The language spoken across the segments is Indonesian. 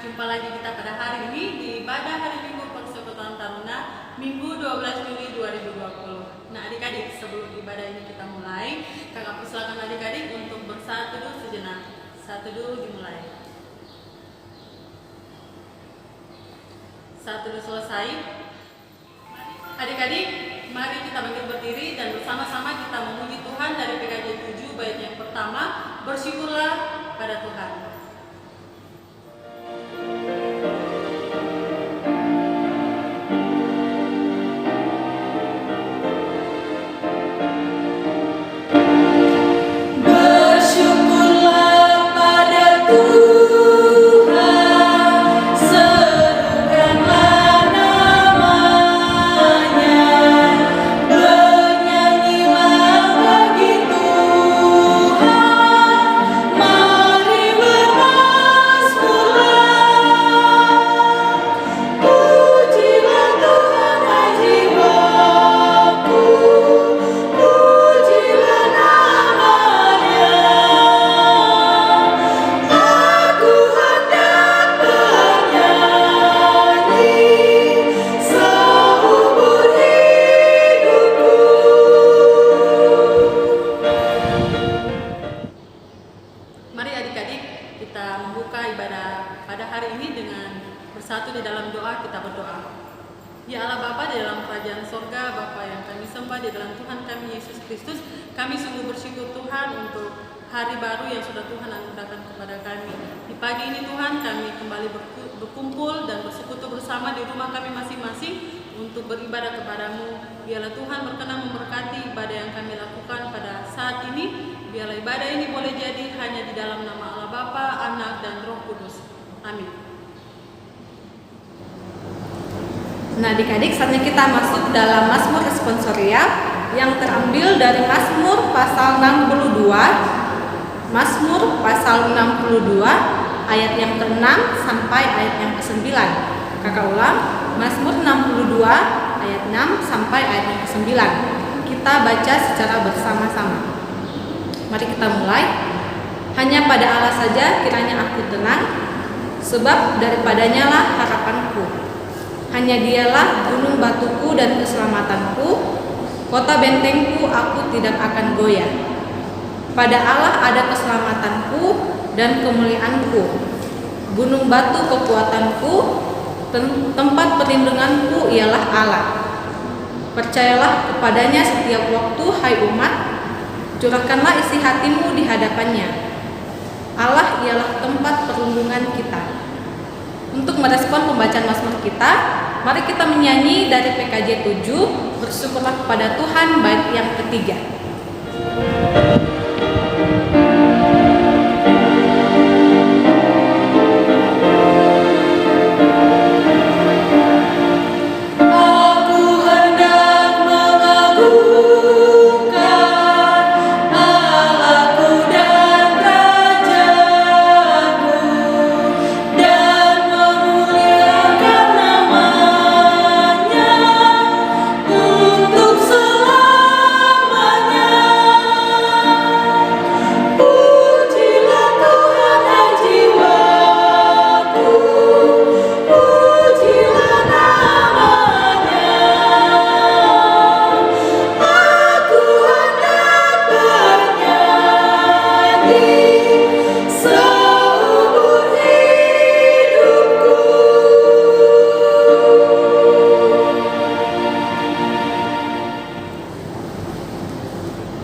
jumpa lagi kita pada hari ini di ibadah hari Minggu Persekutuan Taruna Minggu 12 Juli 2020. Nah adik-adik, sebelum ibadah ini kita mulai, kakak persilakan adik-adik untuk bersatu dulu sejenak. Satu dulu dimulai. Satu dulu selesai. Adik-adik, mari kita bangkit berdiri dan bersama-sama kita memuji Tuhan dari PKJ 7 bait yang pertama, bersyukurlah pada Tuhan. Kami sungguh bersyukur Tuhan untuk hari baru yang sudah Tuhan anugerahkan kepada kami. Di pagi ini Tuhan kami kembali berkumpul dan bersekutu bersama di rumah kami masing-masing untuk beribadah kepadamu. Biarlah Tuhan berkenan memberkati ibadah yang kami lakukan pada saat ini. Biarlah ibadah ini boleh jadi hanya di dalam nama Allah Bapa, Anak, dan Roh Kudus. Amin. Nah adik-adik, saatnya kita masuk dalam Mazmur responsorial yang terambil dari Mazmur pasal 62. Mazmur pasal 62 ayat yang ke-6 sampai ayat yang ke-9. Kakak ulang, Mazmur 62 ayat 6 sampai ayat yang ke-9. Kita baca secara bersama-sama. Mari kita mulai. Hanya pada Allah saja kiranya aku tenang, sebab daripadanya lah harapanku. Hanya dialah gunung batuku dan keselamatanku, kota bentengku, aku tidak akan goyah. Pada Allah ada keselamatanku dan kemuliaanku, gunung batu kekuatanku, tempat perlindunganku ialah Allah. Percayalah kepadanya setiap waktu, hai umat, curahkanlah isi hatimu di hadapannya. Allah ialah tempat perlindungan kita. Untuk merespon pembacaan Mazmur kita, mari kita menyanyi dari PKJ 7, bersyukurlah kepada Tuhan bait yang ketiga.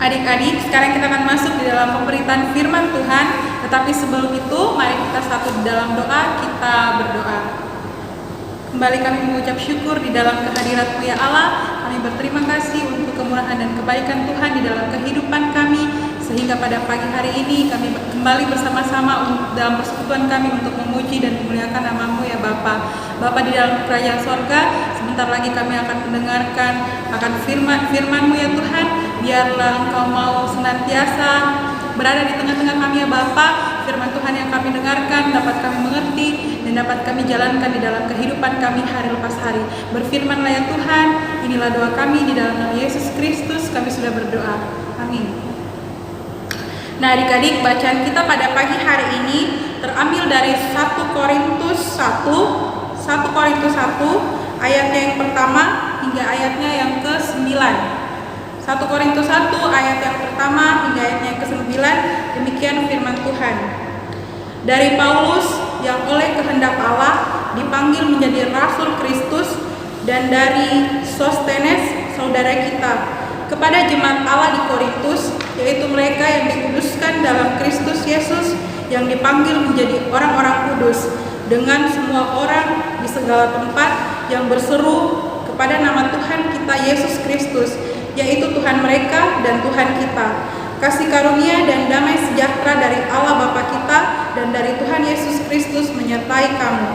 Adik-adik, sekarang kita akan masuk di dalam pemberitaan firman Tuhan. Tetapi sebelum itu, mari kita satu di dalam doa, kita berdoa. Kembali kami mengucap syukur di dalam kehadirat-Mu ya Allah. Kami berterima kasih untuk kemurahan dan kebaikan Tuhan di dalam kehidupan kami, sehingga pada pagi hari ini kami kembali bersama-sama dalam persekutuan kami untuk memuji dan memuliakan nama-Mu ya Bapa. Bapa di dalam kerajaan sorga, sebentar lagi kami akan mendengarkan akan firman-Mu ya Tuhan. Biarlah Engkau mau senantiasa berada di tengah-tengah kami ya Bapa. Firman Tuhan yang kami dengarkan dapat kami mengerti dan dapat kami jalankan di dalam kehidupan kami hari lepas hari. Berfirmanlah ya Tuhan, inilah doa kami di dalam nama Yesus Kristus kami sudah berdoa. Amin. Nah adik-adik, bacaan kita pada pagi hari ini terambil dari 1 Korintus 1 ayatnya yang pertama hingga ayatnya yang ke-9. 1 Korintus 1 ayat yang pertama hingga ayatnya yang ke-9. Demikian firman Tuhan. Dari Paulus yang oleh kehendak Allah dipanggil menjadi rasul Kristus, dan dari Sostenes saudara kita, kepada jemaat Allah di Korintus, yaitu mereka yang dikuduskan dalam Kristus Yesus, yang dipanggil menjadi orang-orang kudus, dengan semua orang di segala tempat yang berseru kepada nama Tuhan kita Yesus Kristus, yaitu Tuhan mereka dan Tuhan kita. Kasih karunia dan damai sejahtera dari Allah Bapa kita dan dari Tuhan Yesus Kristus menyertai kamu.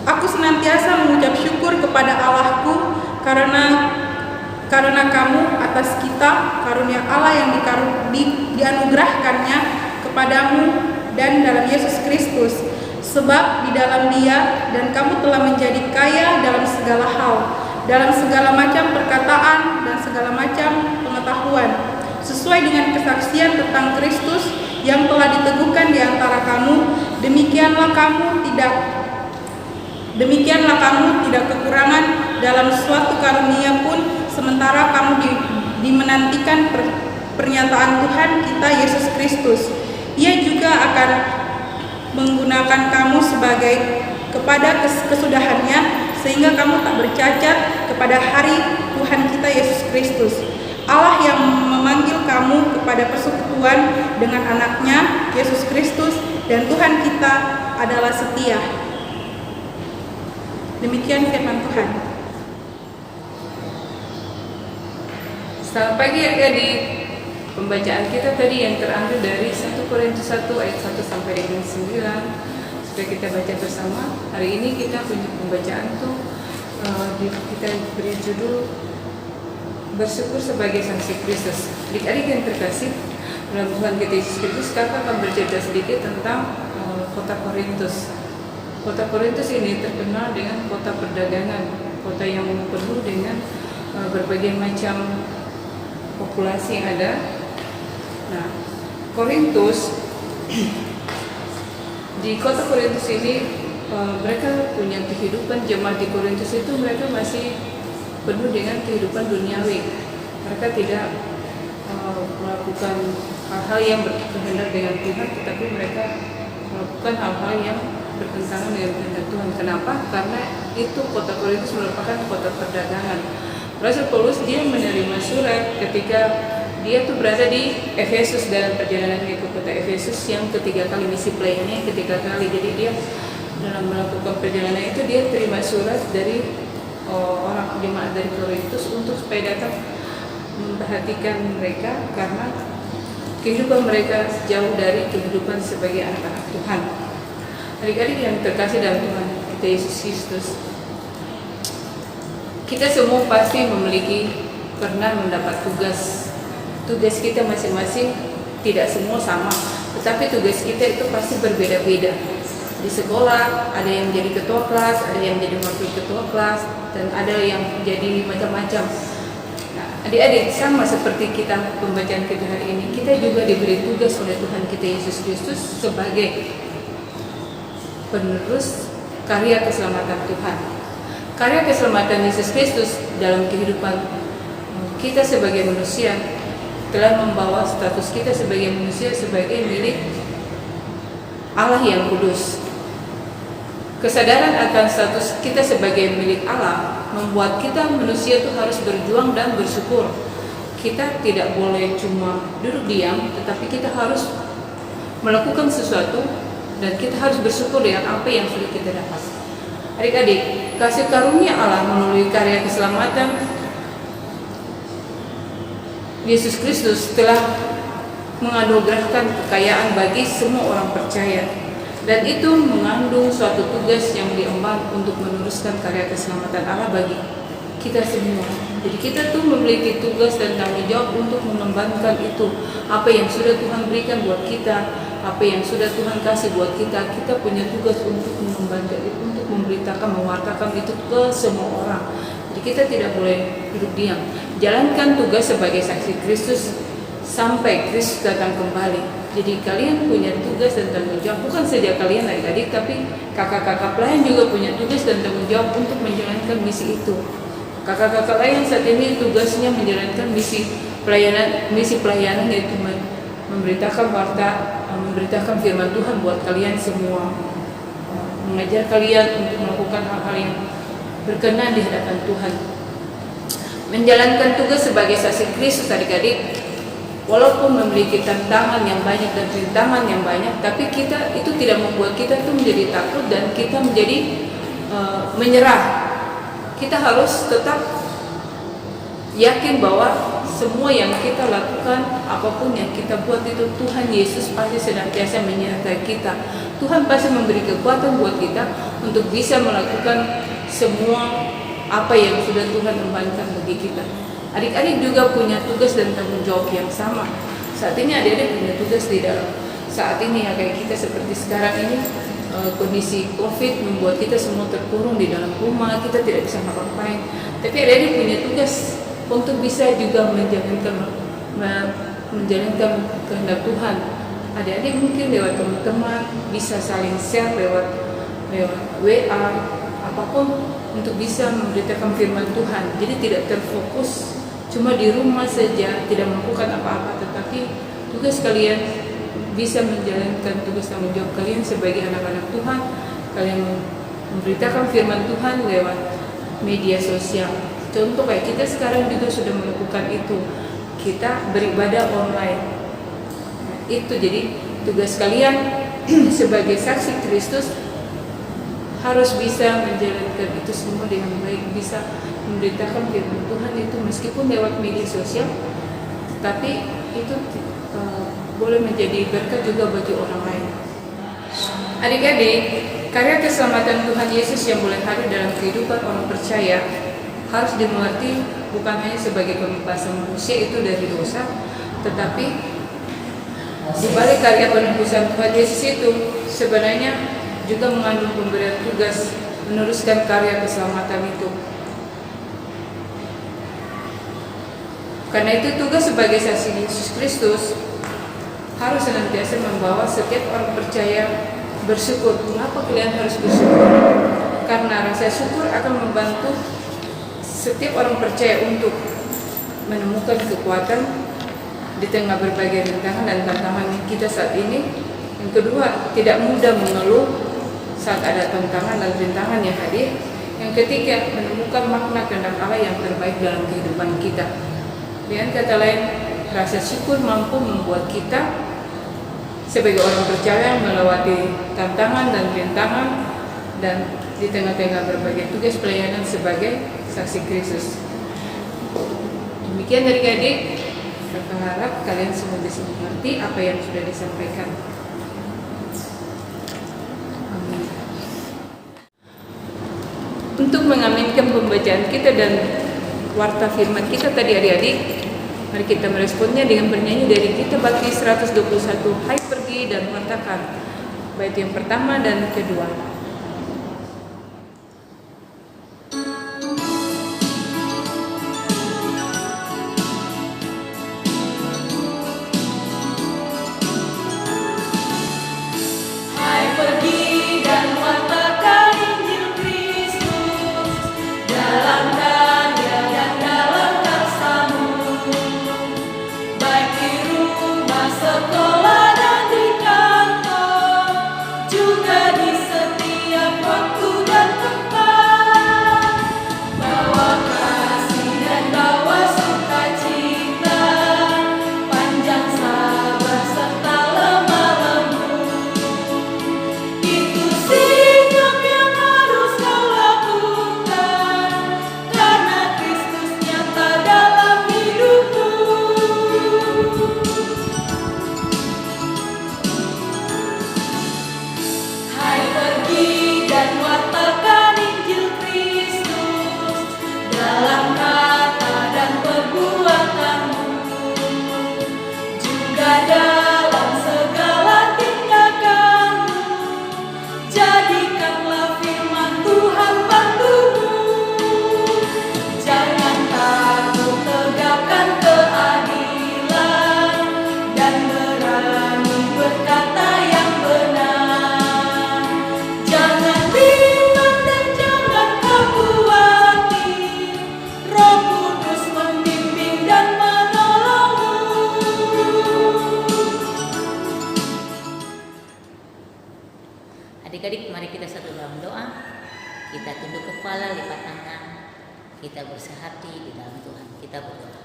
Aku senantiasa mengucap syukur kepada Allahku karena kamu atas kita karunia Allah yang dianugerahkannya kepadamu dan dalam Yesus Kristus. Sebab di dalam Dia dan kamu telah menjadi kaya dalam segala hal, dalam segala macam perkataan dan segala macam pengetahuan, sesuai dengan kesaksian tentang Kristus yang telah diteguhkan di antara kamu. Demikianlah kamu tidak kekurangan dalam suatu karunia pun, sementara kamu dimenantikan pernyataan Tuhan kita Yesus Kristus. Ia juga akan menggunakan kamu kepada kesudahannya, sehingga kamu tak bercacat kepada hari Tuhan kita Yesus Kristus. Allah yang memanggil kamu kepada persekutuan dengan anaknya Yesus Kristus, dan Tuhan kita adalah setia. Demikian firman Tuhan. Selamat pagi adik-adik. Pembacaan kita tadi yang terambil dari 1 Korintus 1 ayat 1 sampai dengan 9. Sudah kita baca bersama. Hari ini kita punya pembacaan tuh kita beri judul Bersyukur sebagai saksi Kristus. Adik-adik yang terkasih dalam Tuhan kita Yesus Kristus, kakak akan bercerita sedikit tentang kota Korintus. Kota Korintus ini terkenal dengan kota perdagangan, kota yang penuh dengan berbagai macam populasi yang ada. Nah, Korintus, di kota Korintus ini mereka punya kehidupan. Jemaat di Korintus itu mereka masih penuh dengan kehidupan duniawi. Mereka tidak melakukan hal-hal yang berkehendak dengan Tuhan, tetapi mereka melakukan hal-hal yang bertentangan dengan kehendak Tuhan. Kenapa? Karena itu kota Korintus merupakan kota perdagangan. Rasul Paulus dia menerima surat ketika dia tuh berada di Efesus, dalam perjalanan ke kota Efesus yang ketiga kali misi pelayanannya ketiga kali. Jadi dia dalam melakukan perjalanan itu dia terima surat dari orang jemaat dari Korintus untuk supaya datang memperhatikan mereka karena kehidupan mereka jauh dari kehidupan sebagai anak-anak Tuhan. Adik-adik yang terkasih dalam Tuhan kita Yesus Kristus, kita semua pasti pernah mendapat tugas. Tugas kita masing-masing tidak semua sama, tetapi tugas kita itu pasti berbeda-beda. Di sekolah ada yang jadi ketua kelas, ada yang jadi wakil ketua kelas, dan ada yang jadi macam-macam. Nah, adik-adik sama seperti kita pembacaan kita hari ini, kita juga diberi tugas oleh Tuhan kita Yesus Kristus sebagai penerus karya keselamatan Tuhan. Karya keselamatan Yesus Kristus dalam kehidupan kita sebagai manusia telah membawa status kita sebagai manusia sebagai milik Allah yang kudus. Kesadaran akan status kita sebagai milik Allah membuat kita manusia itu harus berjuang dan bersyukur. Kita tidak boleh cuma duduk diam, tetapi kita harus melakukan sesuatu dan kita harus bersyukur dengan apa yang sudah kita dapat. Adik-adik, kasih karunia Allah melalui karya keselamatan Yesus Kristus telah menganugerahkan kekayaan bagi semua orang percaya, dan itu mengandung suatu tugas yang diemban untuk meneruskan karya keselamatan Allah bagi kita semua. Jadi kita tuh memiliki tugas dan tanggung jawab untuk mengembangkan itu. Apa yang sudah Tuhan berikan buat kita, apa yang sudah Tuhan kasih buat kita, kita punya tugas untuk mengembangkan itu, untuk memberitakan, mewartakan itu ke semua orang. Jadi kita tidak boleh duduk diam. Jalankan tugas sebagai saksi Kristus sampai Kristus datang kembali. Jadi kalian punya tugas dan tanggung jawab, bukan saja kalian adik-adik, tapi kakak-kakak pelayan juga punya tugas dan tanggung jawab untuk menjalankan misi itu. Kakak-kakak lain saat ini tugasnya menjalankan misi pelayanan yaitu memberitakan memberitakan firman Tuhan buat kalian semua, mengajar kalian untuk melakukan hal-hal yang berkenan di hadapan Tuhan. Menjalankan tugas sebagai saksi Kristus adik-adik, walaupun memiliki tantangan yang banyak dan rintangan yang banyak, tapi kita itu tidak membuat kita itu menjadi takut dan kita menjadi menyerah. Kita harus tetap yakin bahwa semua yang kita lakukan, apapun yang kita buat itu, Tuhan Yesus pasti senantiasa menyertai kita. Tuhan pasti memberi kekuatan buat kita untuk bisa melakukan semua apa yang sudah Tuhan embankan bagi kita. Adik-adik juga punya tugas dan tanggung jawab yang sama. Saat ini adik-adik punya tugas di dalam saat ini ya, kayak kita seperti sekarang ini, kondisi COVID membuat kita semua terkurung di dalam rumah, kita tidak bisa ngapa-ngapain. Tapi adik-adik punya tugas untuk bisa juga menjalankan kehendak Tuhan. Adik-adik mungkin lewat teman-teman bisa saling share lewat WA, apapun, untuk bisa memberitakan firman Tuhan. Jadi tidak terfokus cuma di rumah saja, tidak melakukan apa-apa, tetapi tugas kalian bisa menjalankan tugas tanggung jawab kalian sebagai anak-anak Tuhan. Kalian memberitakan firman Tuhan lewat media sosial. Contoh kayak kita sekarang juga sudah melakukan itu. Kita beribadah online. Nah, itu jadi tugas kalian sebagai saksi Kristus harus bisa menjalankan itu semua dengan baik, bisa memberitakan firman Tuhan itu meskipun lewat media sosial, tapi itu boleh menjadi berkat juga bagi orang lain. Adik-adik, karya keselamatan Tuhan Yesus yang boleh hadir dalam kehidupan orang percaya harus dimengerti bukan hanya sebagai pembebasan manusia itu dari dosa, tetapi di balik karya penebusan Tuhan Yesus itu sebenarnya juga mengandung pemberian tugas meneruskan karya keselamatan itu. Karena itu tugas sebagai saksi Yesus Kristus harus senantiasa membawa setiap orang percaya bersyukur. Mengapa kalian harus bersyukur? Karena rasa syukur akan membantu setiap orang percaya untuk menemukan kekuatan di tengah berbagai rintangan dan tantangan kita saat ini. Yang kedua, tidak mudah mengeluh saat ada tantangan dan rintangan yang hadir. Yang ketiga, menemukan makna kehendak Allah yang terbaik dalam kehidupan kita. Dengan kata lain, rasa syukur mampu membuat kita sebagai orang percaya melewati tantangan dan rintangan dan di tengah-tengah berbagai tugas pelayanan sebagai saksi Kristus. Demikian adik-adik, saya harap kalian semua bisa mengerti apa yang sudah disampaikan. Amin. Untuk mengaminkan pembacaan kita dan warta firman kita tadi adik-adik, mari kita meresponnya dengan bernyanyi dari Kitab Baki 121, Hai pergi dan wartakan, bait yang pertama dan kedua. Sekolah dan di kantor, juga di setiap Adik-adik, mari kita satu dalam doa. Kita tunduk kepala, lipat tangan. Kita bersehati di dalam Tuhan. Kita berdoa.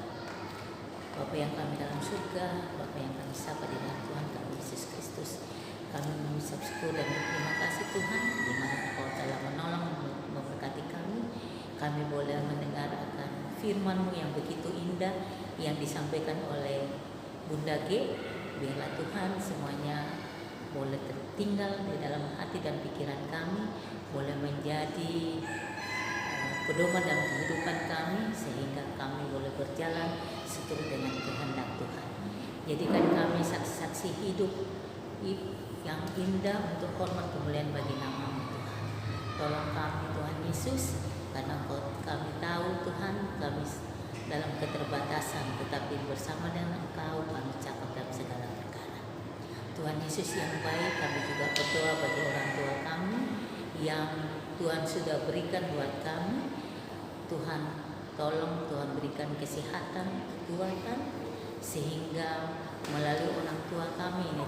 Bapa yang kami dalam surga, Bapa yang kami sapa di dalam Tuhan kami Yesus Kristus. Kami mengucap syukur dan berterima kasih Tuhan, di mana Engkau telah menolong memberkati kami. Kami boleh mendengar akan firman-Mu yang begitu indah yang disampaikan oleh Bunda G. Biarlah Tuhan semuanya boleh tertinggal di dalam hati dan pikiran kami, boleh menjadi pedoman dalam kehidupan kami, sehingga kami boleh berjalan seturut dengan kehendak Tuhan. Jadikan kami saksi-saksi hidup yang indah untuk hormat kemuliaan bagi nama-Mu Tuhan. Tolong kami Tuhan Yesus, karena kami tahu Tuhan kami dalam keterbatasan, tetapi bersama dengan Engkau kami cakap dalam segala perkara. Tuhan Yesus yang baik, kami juga berdoa bagi orang tua kami yang Tuhan sudah berikan buat kami. Tuhan tolong Tuhan berikan kesehatan, kekuatan, sehingga melalui orang tua kami ini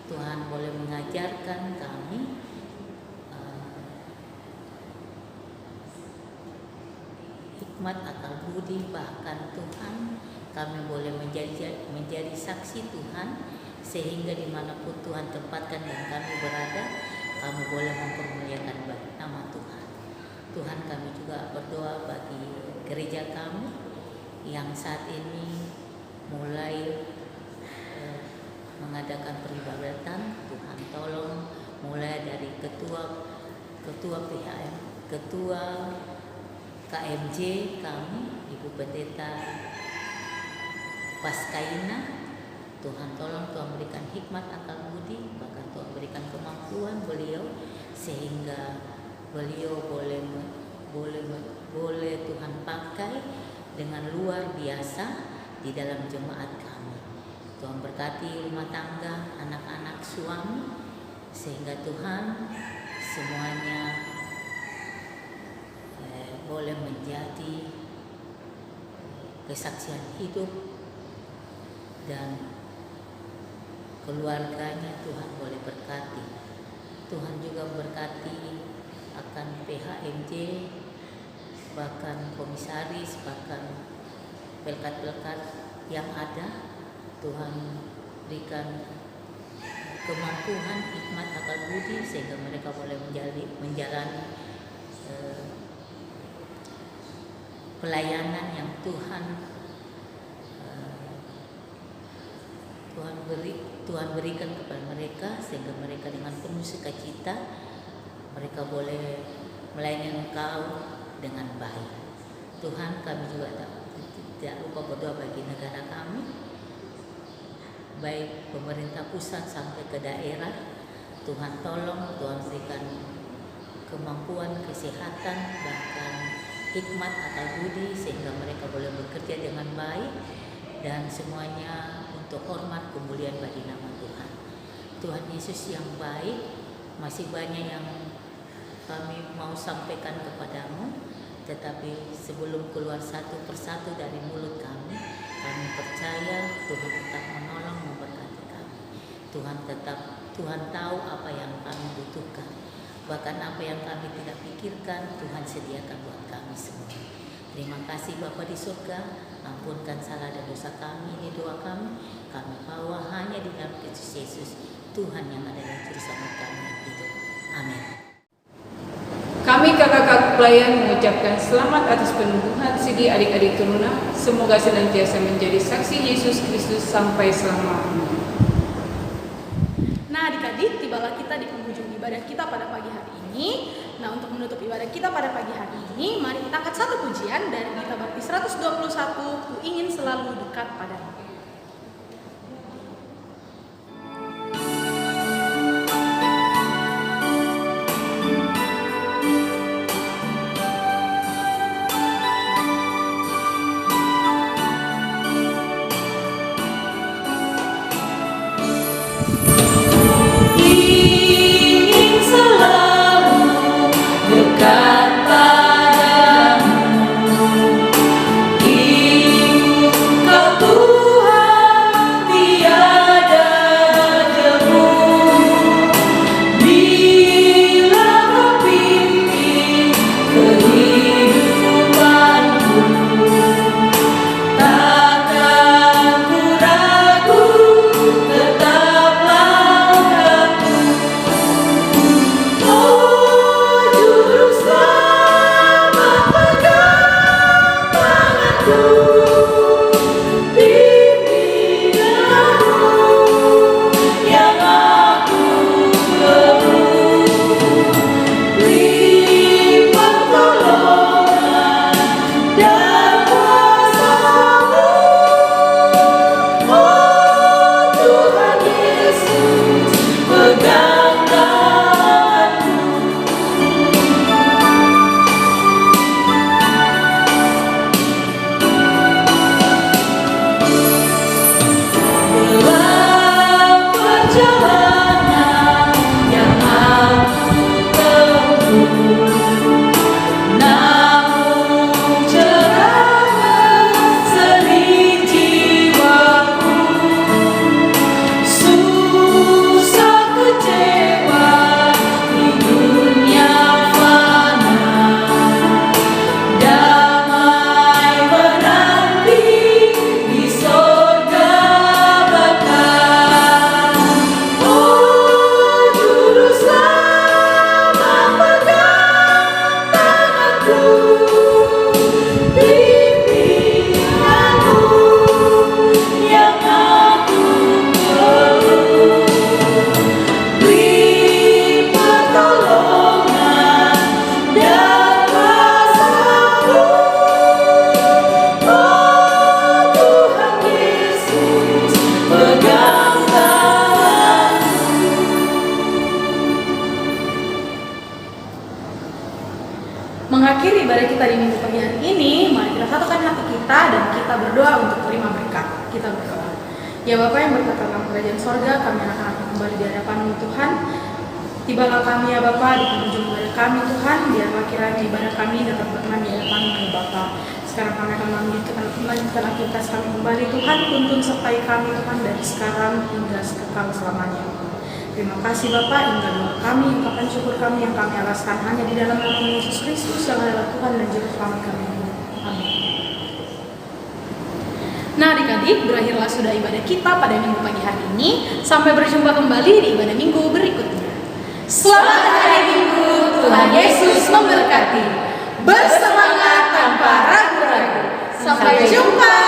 Tuhan boleh mengajarkan kami hikmat, akal budi, bahkan Tuhan kami boleh menjadi saksi Tuhan, sehingga dimanapun Tuhan tempatkan dan kami berada, kami boleh mempermuliakan nama Tuhan. Tuhan, kami juga berdoa bagi gereja kami yang saat ini mulai mengadakan peribadatan. Tuhan tolong mulai dari ketua PHM, ketua KMJ kami, Ibu Pendeta Paskaina. Tuhan tolong, Tuhan berikan hikmat, akal budi, bahkan Tuhan berikan kemampuan beliau, sehingga beliau boleh Tuhan pakai dengan luar biasa di dalam jemaat kami. Tuhan berkati rumah tangga, anak-anak, suami, sehingga Tuhan semuanya boleh menjadi kesaksian hidup, dan keluarganya Tuhan boleh berkati. Tuhan juga berkati akan PHMJ, bahkan komisaris, bahkan pelkat-pelkat yang ada. Tuhan berikan kemampuan, hikmat, akal budi, sehingga mereka boleh menjalani pelayanan yang Tuhan berikan kepada mereka, sehingga mereka dengan penuh sukacita mereka boleh melayani Engkau dengan baik. Tuhan, kami juga tidak lupa berdoa bagi negara kami, baik pemerintah pusat sampai ke daerah. Tuhan tolong, Tuhan berikan kemampuan, kesehatan, bahkan hikmat, akal budi, sehingga mereka boleh bekerja dengan baik, dan semuanya untuk hormat kemuliaan bagi nama Tuhan. Tuhan Yesus yang baik, masih banyak yang kami mau sampaikan kepadamu, tetapi sebelum keluar satu persatu dari mulut kami percaya Tuhan tetap menolong, memberkati kami. Tuhan tahu apa yang kami butuhkan, bahkan apa yang kami tidak pikirkan Tuhan sediakan buat kami semua. Terima kasih Bapa di surga, ampunkan salah dan dosa kami, ini doa kami bawa hanya di dalam Kristus Yesus, Tuhan yang adalah juru selamat kami yang hidup. Amin. Kami kakak-kakak pelayan mengucapkan selamat atas penubuhan Sidi adik-adik Turuna. Semoga senantiasa menjadi saksi Yesus Kristus sampai selamanya. Nah adik-adik, tibalah kita di penghujung ibadah kita pada pagi hari ini. Nah untuk menutup ibadah kita pada pagi hari ini, mari kita angkat satu pujian dari Gita Bakti 121, Ku Ingin Selalu Dekat Padamu. Kau ibadah kita di minggu pagi hari ini, mari kita satukan hati kita dan kita berdoa untuk terima berkat. Kita berdoa. Ya Bapa yang berkata dalam kerajaan sorga, kami akan kembali di hadapan Tuhan. Tibalah kami ya Bapa di penghujung ibadah kami Tuhan, biarlah kiranya ibadah kami dapat berkenan di hadapan-Mu ya Bapa. Sekarang kami akan melanjutkan aktivitas kami kembali Tuhan, tuntun sertai kami Tuhan dari sekarang hingga kekal selamanya. Terima kasih Bapak, hingga doa kami, ungkapan syukur kami yang kami alaskan hanya di dalam nama Yesus Kristus yang adalah Tuhan dan Juru Selamat kami. Amin. Nah adik-adik, berakhirlah sudah ibadah kita pada minggu pagi hari ini. Sampai berjumpa kembali di ibadah minggu berikutnya. Selamat hari Minggu, Tuhan Yesus memberkati. Bersemangat tanpa ragu-ragu. Sampai jumpa.